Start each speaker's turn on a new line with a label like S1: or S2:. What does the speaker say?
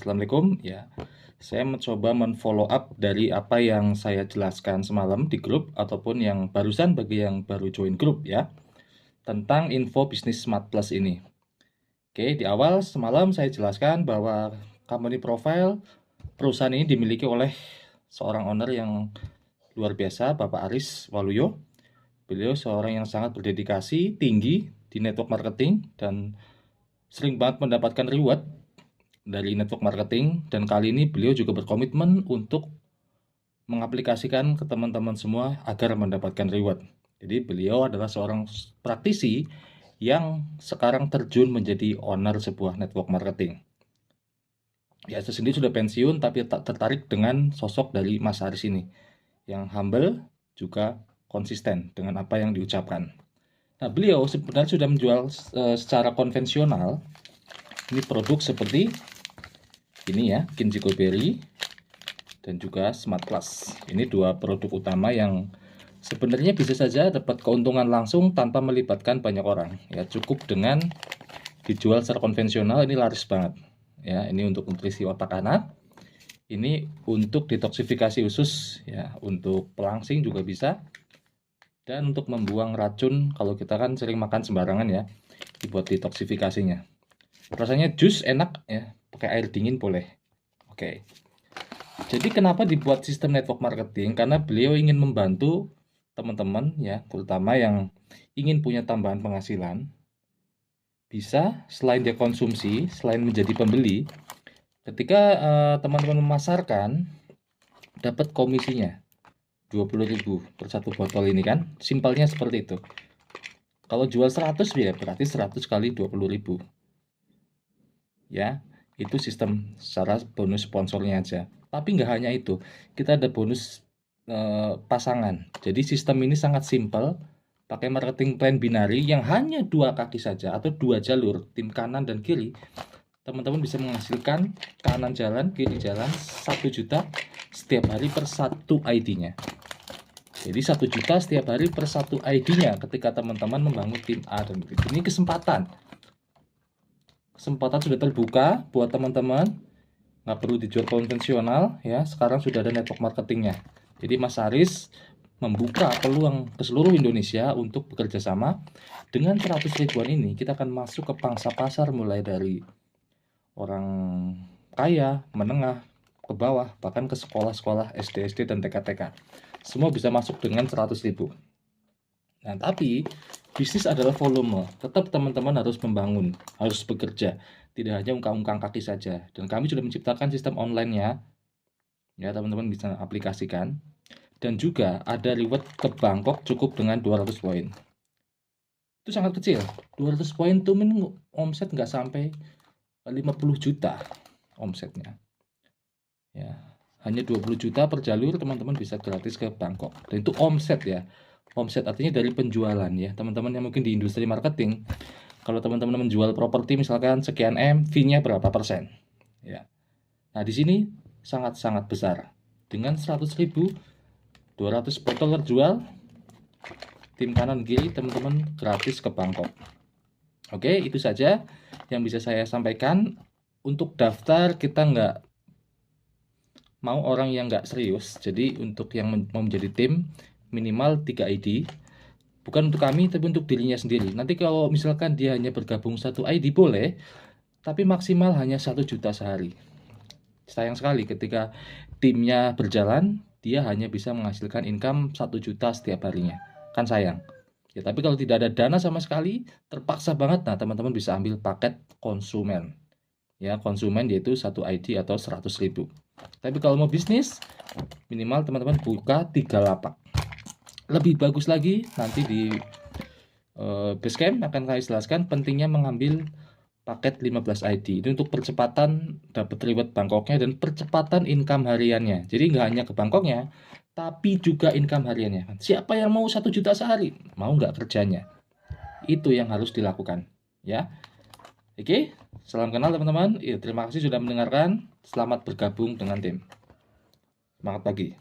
S1: Assalamualaikum. Ya, saya mencoba men-follow up dari apa yang saya jelaskan semalam di grup ataupun yang barusan bagi yang baru join grup ya, tentang info bisnis Smart Plus ini. Oke, di awal semalam saya jelaskan bahwa company profile perusahaan ini dimiliki oleh seorang owner yang luar biasa, Bapak Aris Waluyo. Beliau seorang yang sangat berdedikasi tinggi di network marketing dan sering banget mendapatkan reward dari network marketing, dan kali ini beliau juga berkomitmen untuk mengaplikasikan ke teman-teman semua agar mendapatkan reward. Jadi beliau adalah seorang praktisi yang sekarang terjun menjadi owner sebuah network marketing. Ya, saya sendiri sudah pensiun tapi tak tertarik dengan sosok dari Mas Aris ini yang humble juga konsisten dengan apa yang diucapkan. Nah, beliau sebenarnya sudah menjual secara konvensional ini produk seperti ini ya, Kinjiko Berry dan juga Smart Plus. Ini dua produk utama yang sebenarnya bisa saja dapat keuntungan langsung tanpa melibatkan banyak orang. Ya, cukup dengan dijual secara konvensional ini laris banget. Ya, ini untuk nutrisi otak anak. Ini untuk detoksifikasi usus ya, untuk pelangsing juga bisa. Dan untuk membuang racun kalau kita kan sering makan sembarangan ya, dibuat detoksifikasinya. Rasanya jus enak ya, pakai air dingin boleh. Oke. Jadi kenapa dibuat sistem network marketing? Karena beliau ingin membantu teman-teman ya, terutama yang ingin punya tambahan penghasilan, bisa selain dia konsumsi, selain menjadi pembeli, ketika teman-teman memasarkan, dapat komisinya 20.000 per satu botol ini kan, simpelnya seperti itu. Kalau jual 100 ya berarti 100 kali 20.000. Ya, itu sistem secara bonus sponsornya aja. Tapi nggak hanya itu, kita ada bonus pasangan. Jadi sistem ini sangat simpel, pakai marketing plan binary yang hanya 2 kaki saja atau 2 jalur, tim kanan dan kiri. Teman-teman bisa menghasilkan kanan jalan, kiri jalan 1 juta setiap hari per 1 ID-nya. Jadi 1 juta setiap hari per 1 ID-nya ketika teman-teman membangun tim A dan B. Ini kesempatan sudah terbuka buat teman-teman, nggak perlu dijual konvensional ya, sekarang sudah ada network marketingnya. Jadi Mas Aris membuka peluang ke seluruh Indonesia untuk bekerja sama. Dengan 100 ribuan ini kita akan masuk ke pangsa pasar mulai dari orang kaya, menengah, ke bawah, bahkan ke sekolah-sekolah SD dan TK-TK. Semua bisa masuk dengan 100 ribu. Nah, tapi bisnis adalah volume. Tetap teman-teman harus membangun, harus bekerja. Tidak hanya ungkang-ungkang kaki saja. Dan kami sudah menciptakan sistem online-nya. Ya, teman-teman bisa aplikasikan. Dan juga ada reward ke Bangkok cukup dengan 200 poin. Itu sangat kecil. 200 poin itu omset nggak sampai 50 juta omsetnya. Ya, hanya 20 juta per jalur teman-teman bisa gratis ke Bangkok. Dan itu omset ya. Omset artinya dari penjualan ya. Teman-teman yang mungkin di industri marketing, kalau teman-teman menjual properti misalkan sekian M, fee-nya berapa persen? Ya. Nah, di sini sangat-sangat besar. Dengan 100 ribu, 200 botol terjual, tim kanan kiri teman-teman gratis ke Bangkok. Oke, itu saja yang bisa saya sampaikan. Untuk daftar kita nggak mau orang yang nggak serius. Jadi untuk yang mau menjadi tim minimal 3 ID. Bukan untuk kami, tapi untuk dirinya sendiri. Nanti kalau misalkan dia hanya bergabung 1 ID boleh, tapi maksimal hanya 1 juta sehari. Sayang sekali ketika timnya berjalan, dia hanya bisa menghasilkan income 1 juta setiap harinya. Kan sayang. Ya, tapi kalau tidak ada dana sama sekali, terpaksa banget, nah teman-teman bisa ambil paket konsumen. Ya, konsumen yaitu 1 ID atau 100 ribu. Tapi kalau mau bisnis, minimal teman-teman buka 3 lapak. Lebih bagus lagi nanti di Basecamp akan saya jelaskan pentingnya mengambil paket 15 ID. Ini untuk percepatan dapat reward Bangkoknya dan percepatan income hariannya. Jadi nggak hanya ke Bangkoknya, tapi juga income hariannya. Siapa yang mau 1 juta sehari? Mau nggak kerjanya? Itu yang harus dilakukan. Ya, oke. Salam kenal teman-teman. Ya, terima kasih sudah mendengarkan. Selamat bergabung dengan tim. Semangat pagi.